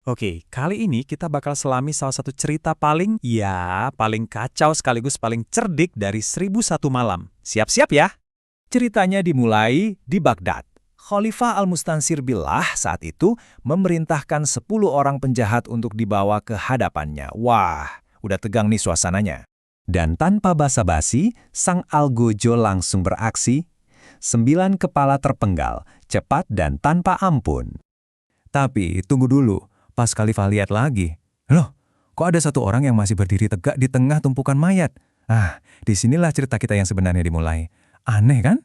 Oke, kali ini kita bakal selami salah satu cerita paling kacau sekaligus paling cerdik dari 1001 malam. Siap-siap ya? Ceritanya dimulai di Baghdad. Khalifah Al-Mustansir Billah saat itu memerintahkan 10 orang penjahat untuk dibawa ke hadapannya. Wah, udah tegang nih suasananya. Dan tanpa basa-basi, sang Algojo langsung beraksi. 9 kepala terpenggal, cepat dan tanpa ampun. Tapi tunggu dulu. Pas Khalifah lihat lagi, loh, kok ada satu orang yang masih berdiri tegak di tengah tumpukan mayat? Disinilah cerita kita yang sebenarnya dimulai. Aneh kan?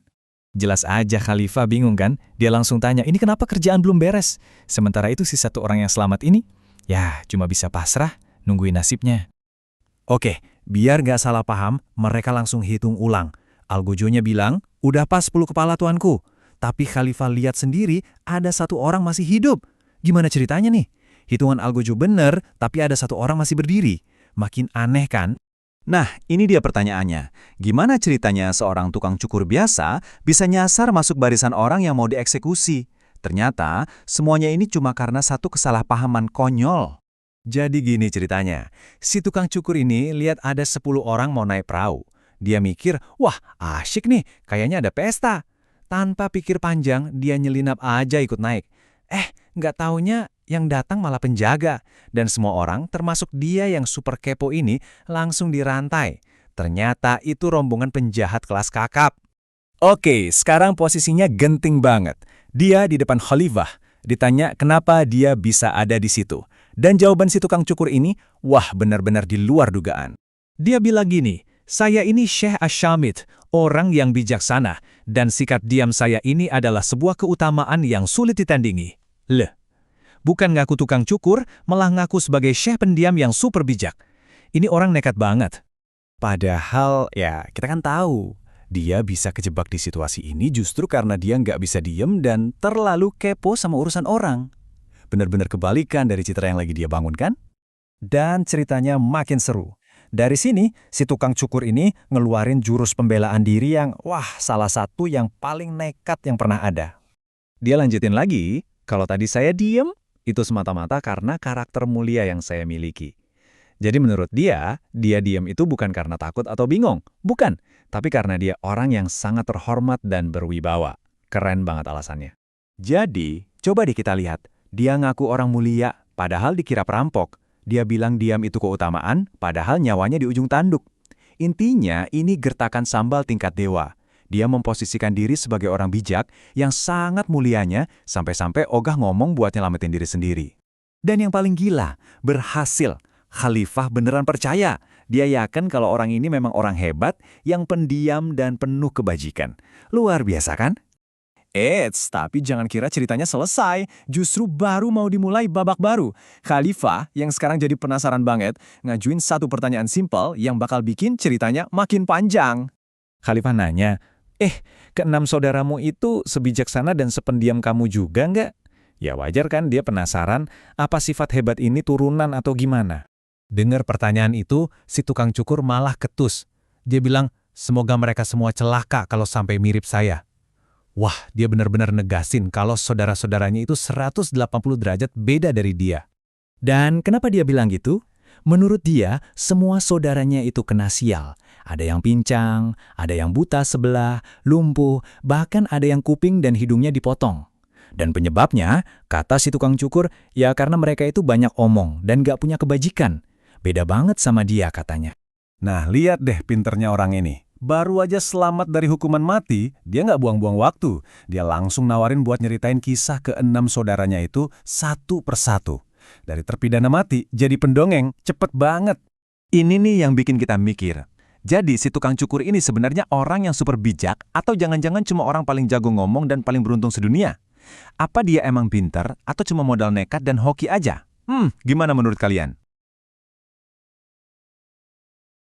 Jelas aja Khalifah bingung kan? Dia langsung tanya, ini kenapa kerjaan belum beres? Sementara itu si satu orang yang selamat ini, ya cuma bisa pasrah, nungguin nasibnya. Oke, biar nggak salah paham, mereka langsung hitung ulang. Algojonya bilang, udah pas 10 kepala tuanku. Tapi Khalifah lihat sendiri, ada satu orang masih hidup. Gimana ceritanya nih? Hitungan Algojo bener, tapi ada satu orang masih berdiri. Makin aneh kan? Nah, ini dia pertanyaannya. Gimana ceritanya seorang tukang cukur biasa bisa nyasar masuk barisan orang yang mau dieksekusi? Ternyata, semuanya ini cuma karena satu kesalahpahaman konyol. Jadi gini ceritanya. Si tukang cukur ini lihat ada 10 orang mau naik perahu. Dia mikir, wah asyik nih, kayaknya ada pesta. Tanpa pikir panjang, dia nyelinap aja ikut naik. Nggak taunya yang datang malah penjaga. Dan semua orang, termasuk dia yang super kepo ini, langsung dirantai. Ternyata itu rombongan penjahat kelas kakap. Oke, sekarang posisinya genting banget. Dia di depan Khalifah. Ditanya kenapa dia bisa ada di situ. Dan jawaban si tukang cukur ini, wah benar-benar di luar dugaan. Dia bilang gini, saya ini Syekh Asyamit, orang yang bijaksana. Dan sikap diam saya ini adalah sebuah keutamaan yang sulit ditandingi. Bukan ngaku tukang cukur, malah ngaku sebagai syekh pendiam yang super bijak. Ini orang nekat banget. Padahal, ya kita kan tahu, dia bisa kejebak di situasi ini justru karena dia nggak bisa diem dan terlalu kepo sama urusan orang. Benar-benar kebalikan dari citra yang lagi dia bangun kan? Dan ceritanya makin seru. Dari sini, si tukang cukur ini ngeluarin jurus pembelaan diri yang, salah satu yang paling nekat yang pernah ada. Dia lanjutin lagi, kalau tadi saya diem, itu semata-mata karena karakter mulia yang saya miliki. Jadi menurut dia diam itu bukan karena takut atau bingung. Bukan, tapi karena dia orang yang sangat terhormat dan berwibawa. Keren banget alasannya. Jadi, coba deh kita lihat. Dia ngaku orang mulia, padahal dikira perampok. Dia bilang diam itu keutamaan, padahal nyawanya di ujung tanduk. Intinya, ini gertakan sambal tingkat dewa. Dia memposisikan diri sebagai orang bijak yang sangat mulianya sampai-sampai ogah ngomong buat nyelamatin diri sendiri. Dan yang paling gila, berhasil. Khalifah beneran percaya. Dia yakin kalau orang ini memang orang hebat yang pendiam dan penuh kebajikan. Luar biasa kan? Tapi jangan kira ceritanya selesai. Justru baru mau dimulai babak baru. Khalifah yang sekarang jadi penasaran banget ngajuin satu pertanyaan simpel yang bakal bikin ceritanya makin panjang. Khalifah nanya, ke-6 saudaramu itu sebijaksana dan sependiam kamu juga nggak? Ya wajar kan dia penasaran apa sifat hebat ini turunan atau gimana. Dengar pertanyaan itu, si tukang cukur malah ketus. Dia bilang, semoga mereka semua celaka kalau sampai mirip saya. Wah, dia benar-benar negasin kalau saudara-saudaranya itu 180 derajat beda dari dia. Dan kenapa dia bilang gitu? Menurut dia, semua saudaranya itu kena sial. Ada yang pincang, ada yang buta sebelah, lumpuh, bahkan ada yang kuping dan hidungnya dipotong. Dan penyebabnya, kata si tukang cukur, ya karena mereka itu banyak omong dan gak punya kebajikan. Beda banget sama dia katanya. Nah, lihat deh pinternya orang ini. Baru aja selamat dari hukuman mati, dia nggak buang-buang waktu. Dia langsung nawarin buat nyeritain kisah ke-6 saudaranya itu satu persatu. Dari terpidana mati jadi pendongeng, cepet banget. Ini nih yang bikin kita mikir. Jadi si tukang cukur ini sebenarnya orang yang super bijak atau jangan-jangan cuma orang paling jago ngomong dan paling beruntung sedunia? Apa dia emang pintar atau cuma modal nekat dan hoki aja? Gimana menurut kalian?